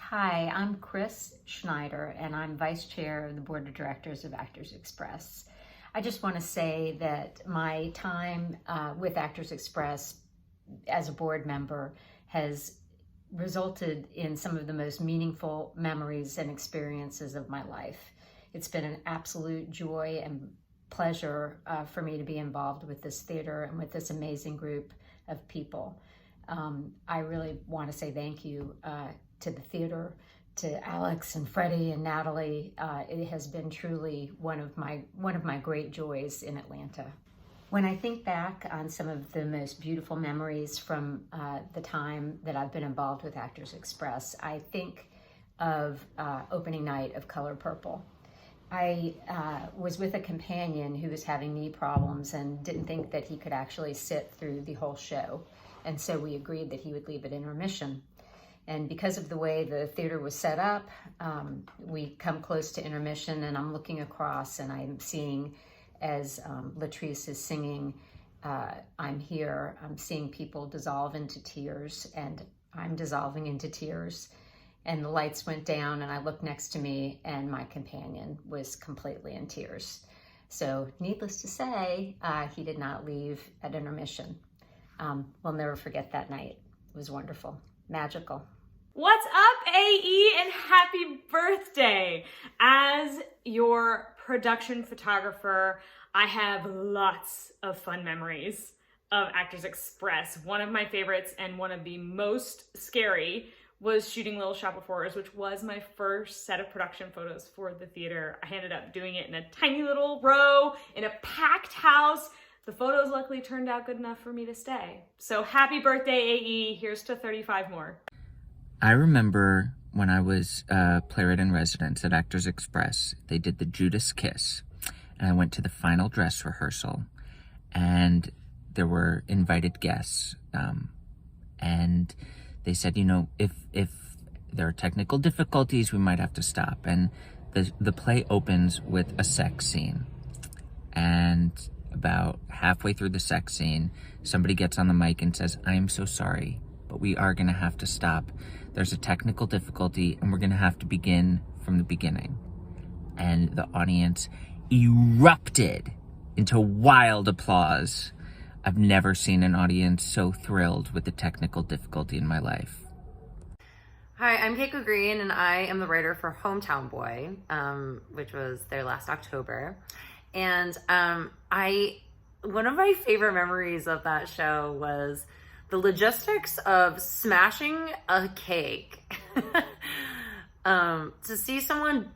Hi, I'm Chris Schneider, and I'm Vice Chair of the Board of Directors of Actors Express. I just want to say that my time with Actors Express as a board member has resulted in some of the most meaningful memories and experiences of my life. It's been an absolute joy and pleasure for me to be involved with this theater and with this amazing group of people. I really want to say thank you to the theater, to Alex and Freddie and Natalie. It has been truly one of my great joys in Atlanta. When I think back on some of the most beautiful memories from the time that I've been involved with Actors Express, I think of opening night of Color Purple. I was with a companion who was having knee problems and didn't think that he could actually sit through the whole show. And so we agreed that he would leave at intermission. And because of the way the theater was set up, we come close to intermission and I'm looking across and I'm seeing, as Latrice is singing, I'm here, I'm seeing people dissolve into tears, and I'm dissolving into tears. And the lights went down and I looked next to me and my companion was completely in tears. So needless to say, he did not leave at intermission. We'll never forget that night. It was wonderful, magical. What's up, AE, and happy birthday! As your production photographer, I have lots of fun memories of Actors Express. One of my favorites and one of the most scary was shooting Little Shop of Horrors, which was my first set of production photos for the theater. I ended up doing it in a tiny little row in a packed house. The photos luckily turned out good enough for me to stay. So happy birthday, AE. Here's to 35 more. I remember when I was a playwright in residence at Actors Express, they did the Judas Kiss, and I went to the final dress rehearsal, and there were invited guests, and they said, you know, if there are technical difficulties, we might have to stop. And the play opens with a sex scene, and about halfway through the sex scene, somebody gets on the mic and says, I am so sorry, but we are going to have to stop. There's a technical difficulty and we're going to have to begin from the beginning. And the audience erupted into wild applause. I've never seen an audience so thrilled with the technical difficulty in my life. Hi, I'm Keiko Green, and I am the writer for Hometown Boy, which was there last October. And one of my favorite memories of that show was the logistics of smashing a cake. To see someone,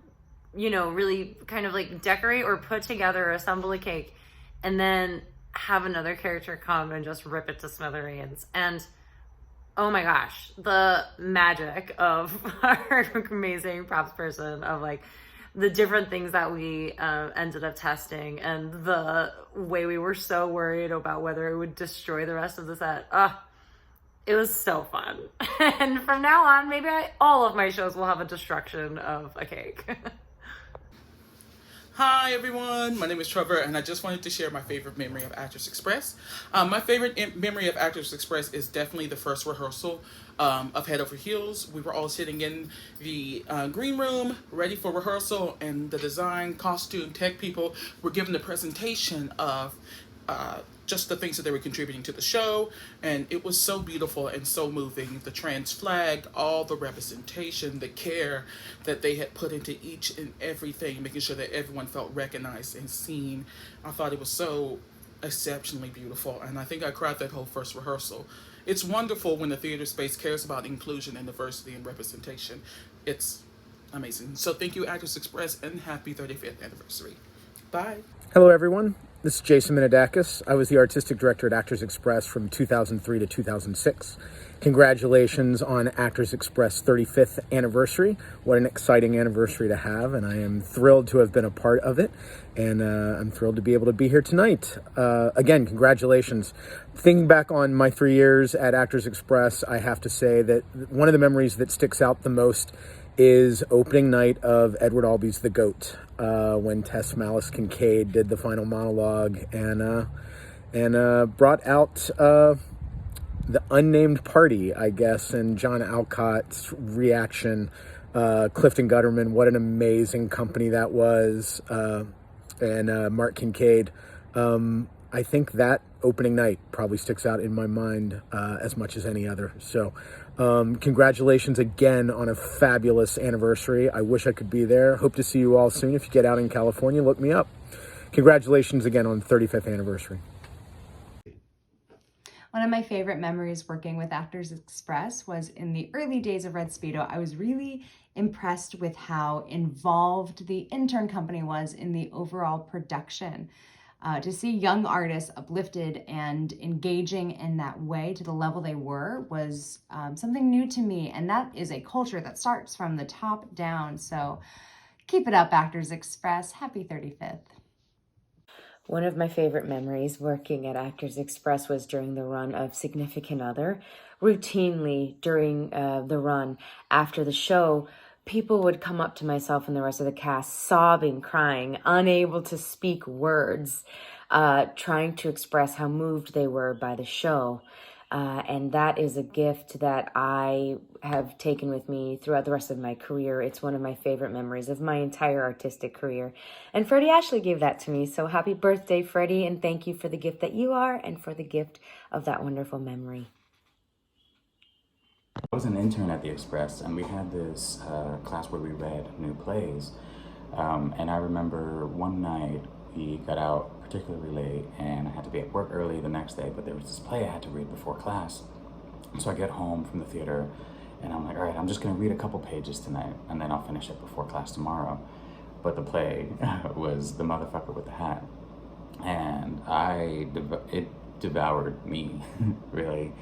you know, really kind of like decorate or put together or assemble a cake and then have another character come and just rip it to smithereens. And oh my gosh, the magic of our amazing props person, of like the different things that we ended up testing and the way we were so worried about whether it would destroy the rest of the set. It was so fun. And from now on, maybe all of my shows will have a destruction of a cake. Hi everyone, my name is Trevor and I just wanted to share my favorite memory of Actors Express. My favorite memory of Actors Express is definitely the first rehearsal of Head Over Heels. We were all sitting in the green room ready for rehearsal, and the design, costume, tech people were given the presentation of just the things that they were contributing to the show, and it was so beautiful and so moving. The trans flag, all the representation, the care that they had put into each and everything, making sure that everyone felt recognized and seen. I thought it was so exceptionally beautiful, and I think I cried that whole first rehearsal. It's wonderful when the theater space cares about inclusion and diversity and representation. It's amazing. So thank you, Actors Express, and happy 35th anniversary. Bye. Hello, everyone. This is Jason Minadakis. I was the artistic director at Actors Express from 2003 to 2006. Congratulations on Actors Express 35th anniversary. What an exciting anniversary to have, and I am thrilled to have been a part of it, and I'm thrilled to be able to be here tonight. Again, congratulations. Thinking back on my 3 years at Actors Express, I have to say that one of the memories that sticks out the most is opening night of Edward Albee's The Goat, when Tess Malice Kincaid did the final monologue and brought out the unnamed party, I guess, and John Alcott's reaction. Clifton Gutterman, what an amazing company that was, and Mark Kincaid. I think that opening night probably sticks out in my mind as much as any other. So congratulations again on a fabulous anniversary. I wish I could be there. Hope to see you all soon. If you get out in California, look me up. Congratulations again on the 35th anniversary. One of my favorite memories working with Actors Express was in the early days of Red Speedo. I was really impressed with how involved the intern company was in the overall production. To see young artists uplifted and engaging in that way to the level they were was something new to me. And that is a culture that starts from the top down. So keep it up, Actors Express. Happy 35th. One of my favorite memories working at Actors Express was during the run of Significant Other. Routinely during the run, after the show, people would come up to myself and the rest of the cast sobbing, crying, unable to speak words, trying to express how moved they were by the show. And that is a gift that I have taken with me throughout the rest of my career. It's one of my favorite memories of my entire artistic career. And Freddie Ashley gave that to me. So happy birthday, Freddie, and thank you for the gift that you are and for the gift of that wonderful memory. I was an intern at the Express, and we had this class where we read new plays. And I remember one night we got out particularly late, and I had to be at work early the next day, but there was this play I had to read before class. So I get home from the theater, and I'm like, all right, I'm just going to read a couple pages tonight, and then I'll finish it before class tomorrow. But the play was The Motherfucker with the Hat, and it devoured me, really.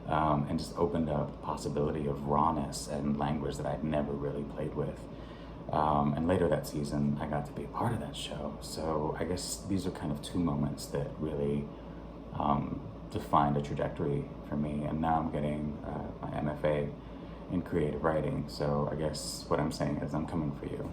And just opened up the possibility of rawness and language that I'd never really played with. And later that season, I got to be a part of that show. So I guess these are kind of two moments that really defined a trajectory for me. And now I'm getting my MFA in creative writing. So I guess what I'm saying is I'm coming for you.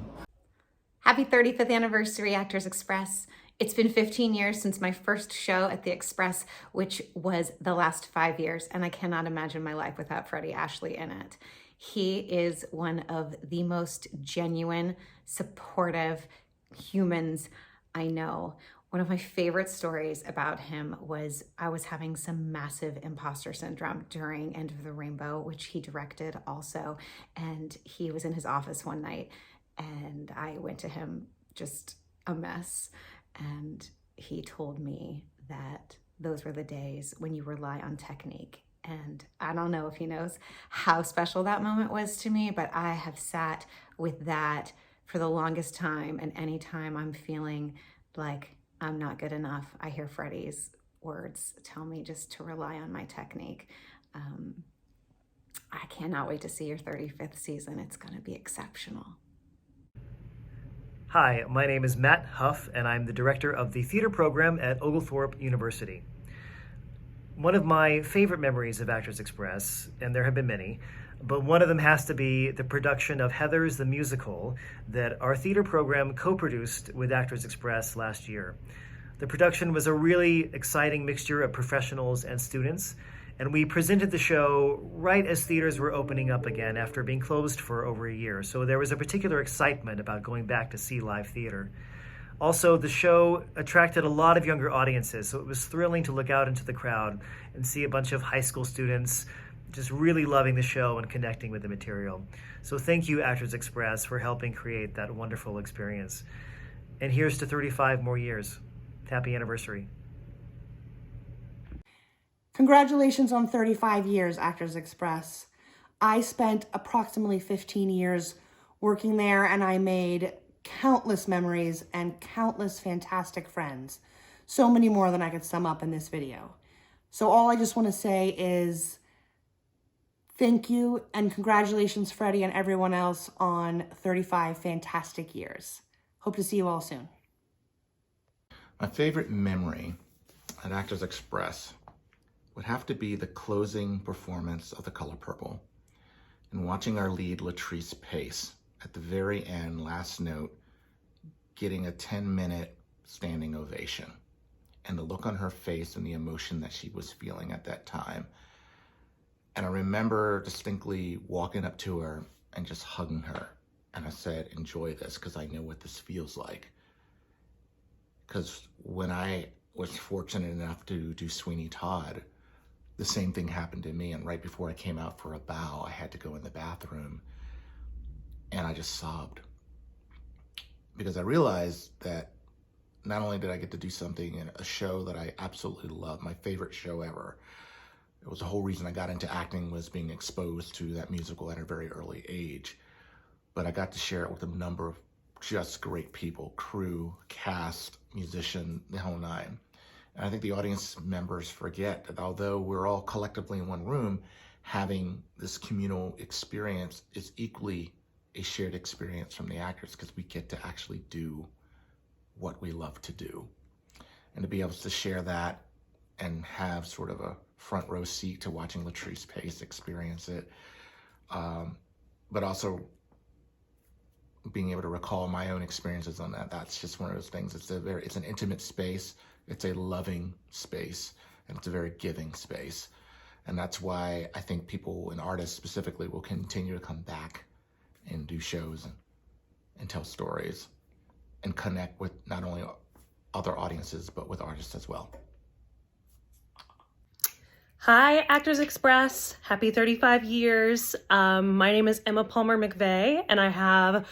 Happy 35th anniversary, Actors Express. It's been 15 years since my first show at the Express, which was the last 5 years, and I cannot imagine my life without Freddie Ashley in it. He is one of the most genuine, supportive humans I know. One of my favorite stories about him was I was having some massive imposter syndrome during End of the Rainbow, which he directed also, and he was in his office one night, and I went to him just a mess. And he told me that those were the days when you rely on technique. And I don't know if he knows how special that moment was to me, but I have sat with that for the longest time. And anytime I'm feeling like I'm not good enough, I hear Freddie's words tell me just to rely on my technique. I cannot wait to see your 35th season. It's going to be exceptional. Hi, my name is Matt Huff, and I'm the director of the theater program at Oglethorpe University. One of my favorite memories of Actors Express, and there have been many, but one of them has to be the production of Heathers the Musical that our theater program co-produced with Actors Express last year. The production was a really exciting mixture of professionals and students, and we presented the show right as theaters were opening up again after being closed for over a year. So there was a particular excitement about going back to see live theater. Also, the show attracted a lot of younger audiences, so it was thrilling to look out into the crowd and see a bunch of high school students just really loving the show and connecting with the material. So thank you, Actors Express, for helping create that wonderful experience. And here's to 35 more years. Happy anniversary. Congratulations on 35 years, Actors Express. I spent approximately 15 years working there, and I made countless memories and countless fantastic friends. So many more than I could sum up in this video. So all I just want to say is thank you and congratulations, Freddie and everyone else, on 35 fantastic years. Hope to see you all soon. My favorite memory at Actors Express would have to be the closing performance of The Color Purple and watching our lead, Latrice Pace, at the very end, last note, getting a 10-minute standing ovation. And the look on her face and the emotion that she was feeling at that time And I remember distinctly walking up to her and just hugging her. And I said, enjoy this, because I know what this feels like. Because when I was fortunate enough to do Sweeney Todd, the same thing happened to me. And right before I came out for a bow, I had to go in the bathroom. And I just sobbed. Because I realized that not only did I get to do something in a show that I absolutely love, my favorite show ever. It was the whole reason I got into acting, was being exposed to that musical at a very early age. But I got to share it with a number of just great people, crew, cast, musician, the whole nine. And I think the audience members forget that although we're all collectively in one room, having this communal experience is equally a shared experience from the actors, because we get to actually do what we love to do. And to be able to share that and have sort of a front row seat to watching Latrice Pace experience it, but also being able to recall my own experiences on that. That's just one of those things. It's an intimate space. It's a loving space, and it's a very giving space. And that's why I think people and artists specifically will continue to come back and do shows and tell stories and connect with not only other audiences, but with artists as well. Hi, Actors Express. Happy 35 years. My name is Emma Palmer McVeigh, and I have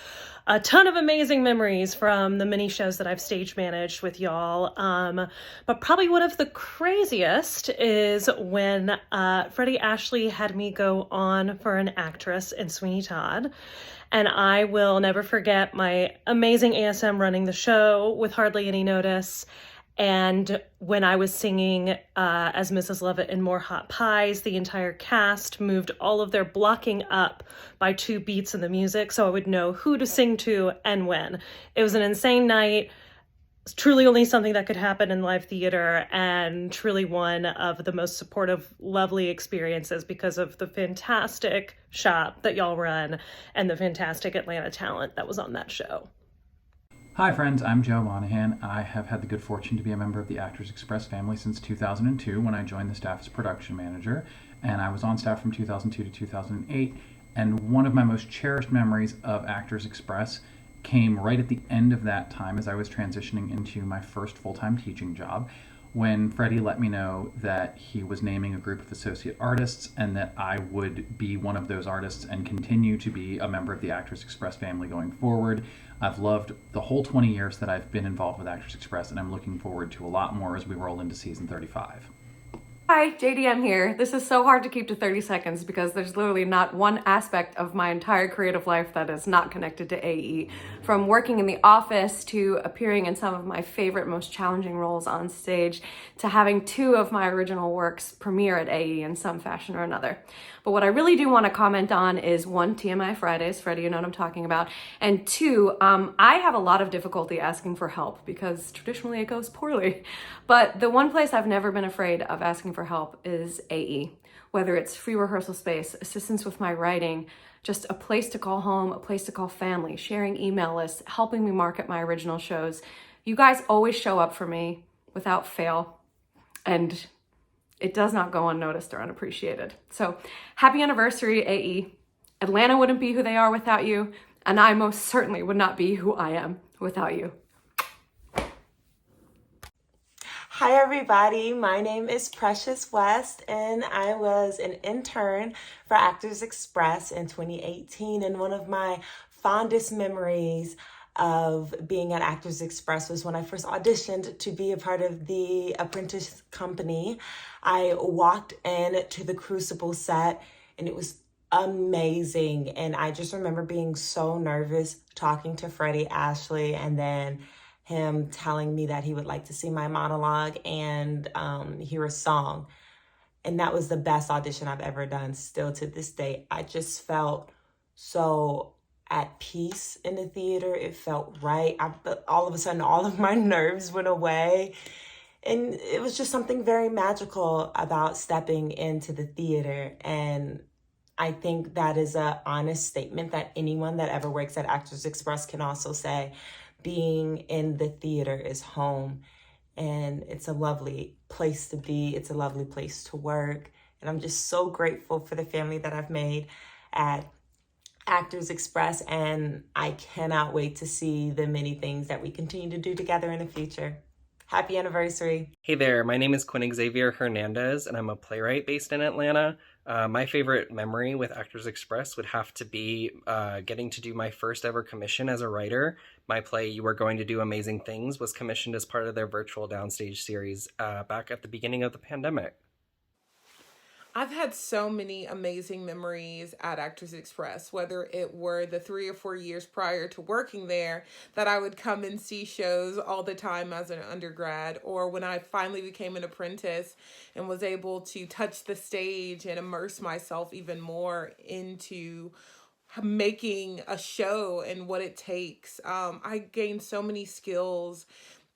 a ton of amazing memories from the many shows that I've stage managed with y'all. But probably one of the craziest is when Freddie Ashley had me go on for an actress in Sweeney Todd. And I will never forget my amazing ASM running the show with hardly any notice. And when I was singing as Mrs. Lovett in More Hot Pies, the entire cast moved all of their blocking up by 2 beats in the music, so I would know who to sing to and when. It was an insane night. It's truly only something that could happen in live theater, and truly one of the most supportive, lovely experiences because of the fantastic shop that y'all run and the fantastic Atlanta talent that was on that show. Hi friends, I'm Joe Monahan. I have had the good fortune to be a member of the Actors Express family since 2002 when I joined the staff as production manager, and I was on staff from 2002 to 2008, and one of my most cherished memories of Actors Express came right at the end of that time as I was transitioning into my first full-time teaching job, when Freddie let me know that he was naming a group of associate artists and that I would be one of those artists and continue to be a member of the Actors Express family going forward. I've loved the whole 20 years that I've been involved with Actors Express, and I'm looking forward to a lot more as we roll into season 35. Hi, JDM here. This is so hard to keep to 30 seconds because there's literally not one aspect of my entire creative life that is not connected to AE. From working in the office to appearing in some of my favorite, most challenging roles on stage to having 2 of my original works premiere at AE in some fashion or another. But what I really do want to comment on is 1, TMI Fridays, Freddie, you know what I'm talking about, and 2, I have a lot of difficulty asking for help because traditionally it goes poorly. But the one place I've never been afraid of asking for help is AE. Whether it's free rehearsal space, assistance with my writing, just a place to call home, a place to call family, sharing email lists, helping me market my original shows. You guys always show up for me without fail, and it does not go unnoticed or unappreciated. So happy anniversary, AE. Atlanta wouldn't be who they are without you, and I most certainly would not be who I am without you. Hi everybody, my name is Precious West and I was an intern for Actors Express in 2018, and one of my fondest memories of being at Actors Express was when I first auditioned to be a part of the Apprentice Company. I walked in to the Crucible set and it was amazing, and I just remember being so nervous talking to Freddie Ashley and then him telling me that he would like to see my monologue and hear a song. And that was the best audition I've ever done. Still to this day, I just felt so at peace in the theater. It felt right. All of a sudden, all of my nerves went away. And it was just something very magical about stepping into the theater. And I think that is an honest statement that anyone that ever works at Actors Express can also say. Being in the theater is home, and it's a lovely place to be. It's a lovely place to work. And I'm just so grateful for the family that I've made at Actors Express, and I cannot wait to see the many things that we continue to do together in the future. Happy anniversary. Hey there, my name is Quinn Xavier Hernandez, and I'm a playwright based in Atlanta. My favorite memory with Actors Express would have to be getting to do my first ever commission as a writer. My play, You Are Going to Do Amazing Things, was commissioned as part of their virtual downstage series back at the beginning of the pandemic. I've had so many amazing memories at Actors Express, whether it were the 3 or 4 years prior to working there that I would come and see shows all the time as an undergrad, or when I finally became an apprentice and was able to touch the stage and immerse myself even more into making a show and what it takes. I gained so many skills,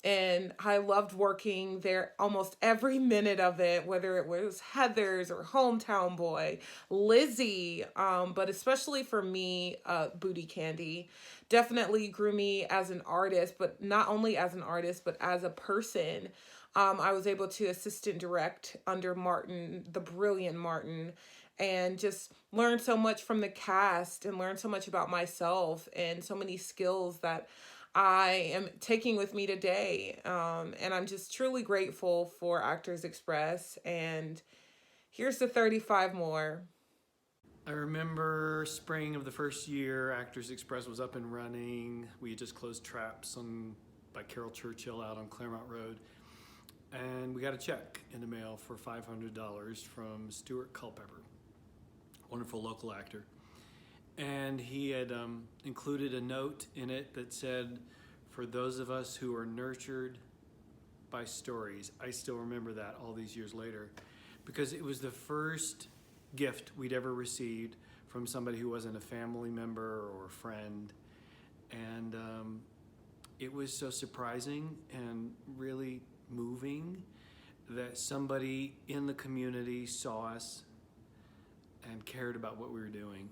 and I loved working there almost every minute of it, whether it was Heathers or Hometown Boy, Lizzie, but especially for me, Booty Candy definitely grew me as an artist, but not only as an artist, but as a person. I was able to assistant direct under Martin, the brilliant Martin, and just learn so much from the cast and learn so much about myself and so many skills that I am taking with me today. And I'm just truly grateful for Actors Express. And here's the 35 more. I remember spring of the first year Actors Express was up and running. We had just closed Traps by Carol Churchill out on Claremont Road. And we got a check in the mail for $500 from Stuart Culpepper, wonderful local actor. And he had included a note in it that said, for those of us who are nurtured by stories. I still remember that all these years later, because it was the first gift we'd ever received from somebody who wasn't a family member or a friend. And it was so surprising and really moving that somebody in the community saw us and cared about what we were doing.